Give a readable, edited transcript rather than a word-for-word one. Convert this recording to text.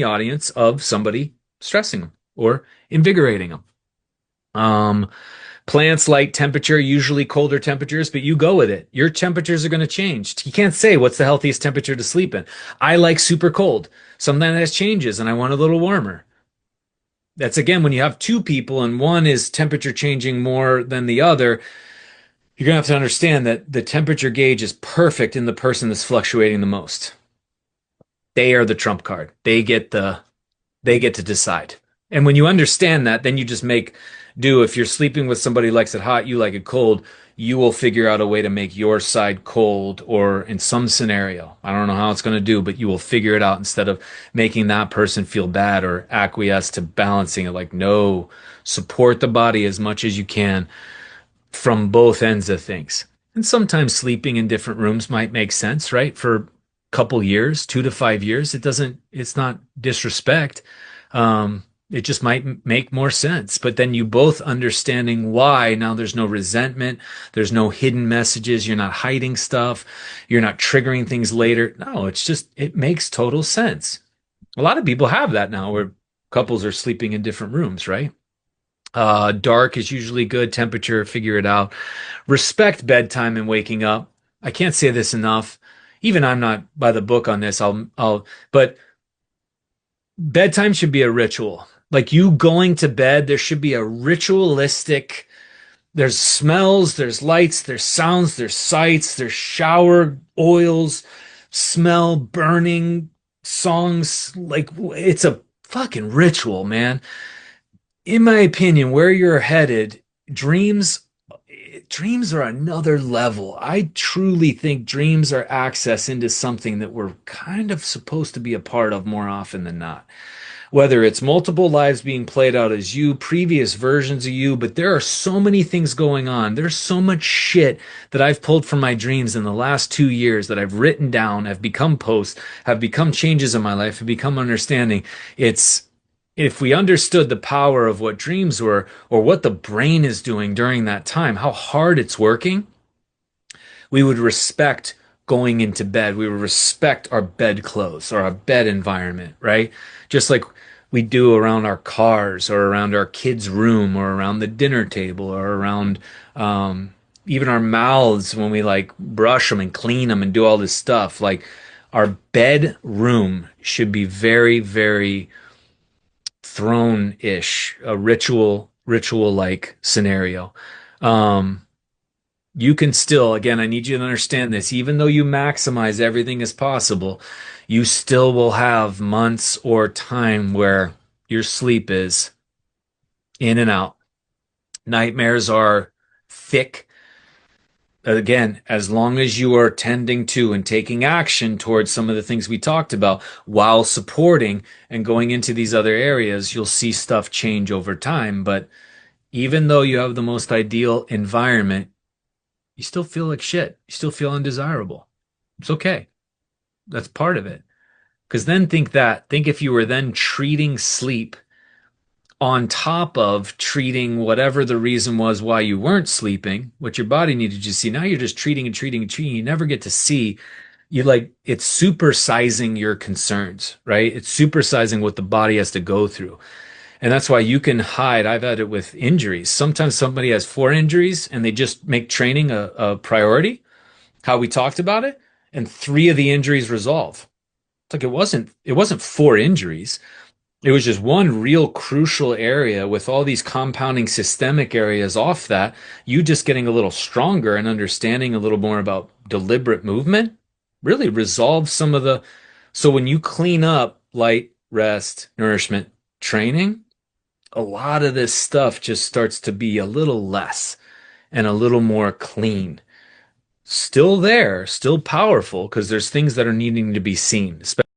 the audience of somebody stressing them or invigorating them. Plants like temperature, usually colder temperatures, but you go with it. Your temperatures are going to change. You can't say what's the healthiest temperature to sleep in. I like super cold. Sometimes that changes and I want a little warmer. That's again, when you have two people and one is temperature changing more than the other, you're going to have to understand that the temperature gauge is perfect in the person that's fluctuating the most. They are the trump card. They get to decide. And when you understand that, then you just make do. If you're sleeping with somebody who likes it hot, you like it cold, you will figure out a way to make your side cold, or in some scenario. I don't know how it's going to do, but you will figure it out instead of making that person feel bad or acquiesce to balancing it. Like, no, support the body as much as you can from both ends of things. And sometimes sleeping in different rooms might make sense, right? For a couple years, 2 to 5 years, it's not disrespect. It just might make more sense. But then you both understanding why. Now there's no resentment. There's no hidden messages. You're not hiding stuff. You're not triggering things later. No, it's just, it makes total sense. A lot of people have that now where couples are sleeping in different rooms, right? Dark is usually good. Temperature, figure it out. Respect bedtime and waking up. I can't say this enough. Even I'm not by the book on this. But bedtime should be a ritual. Like, you going to bed, there should be a ritualistic, there's smells, there's lights, there's sounds, there's sights, there's shower oils, smell, burning, songs. Like, it's a fucking ritual, man. In my opinion, where you're headed, dreams are another level. I truly think dreams are access into something that we're kind of supposed to be a part of more often than not. Whether it's multiple lives being played out as you, previous versions of you, but there are so many things going on. There's so much shit that I've pulled from my dreams in the last 2 years that I've written down, have become posts, have become changes in my life, have become understanding. If we understood the power of what dreams were, or what the brain is doing during that time, how hard it's working, we would respect going into bed. We would respect our bed clothes or our bed environment, right? Just like we do around our cars or around our kids' room or around the dinner table or around even our mouths when we like brush them and clean them and do all this stuff. Like, our bedroom should be very, very throne-ish, a ritual-like scenario. You can still, again, I need you to understand this, even though you maximize everything as possible, you still will have months or time where your sleep is in and out. Nightmares are thick. Again, as long as you are tending to and taking action towards some of the things we talked about while supporting and going into these other areas, you'll see stuff change over time. But even though you have the most ideal environment, you still feel like shit. You still feel undesirable. It's okay. That's part of it. Because then think if you were then treating sleep on top of treating whatever the reason was why you weren't sleeping, what your body needed you to see. Now you're just treating and treating and treating. You never get to see. It's supersizing your concerns, right? It's supersizing what the body has to go through. And that's why you can hide. I've had it with injuries. Sometimes somebody has 4 injuries and they just make training a priority, how we talked about it, and 3 of the injuries resolve. It's like it wasn't 4 injuries. It was just one real crucial area with all these compounding systemic areas off that. You just getting a little stronger and understanding a little more about deliberate movement really resolves some of the. So when you clean up light, rest, nourishment, training, a lot of this stuff just starts to be a little less and a little more clean. Still there, still powerful, because there's things that are needing to be seen, especially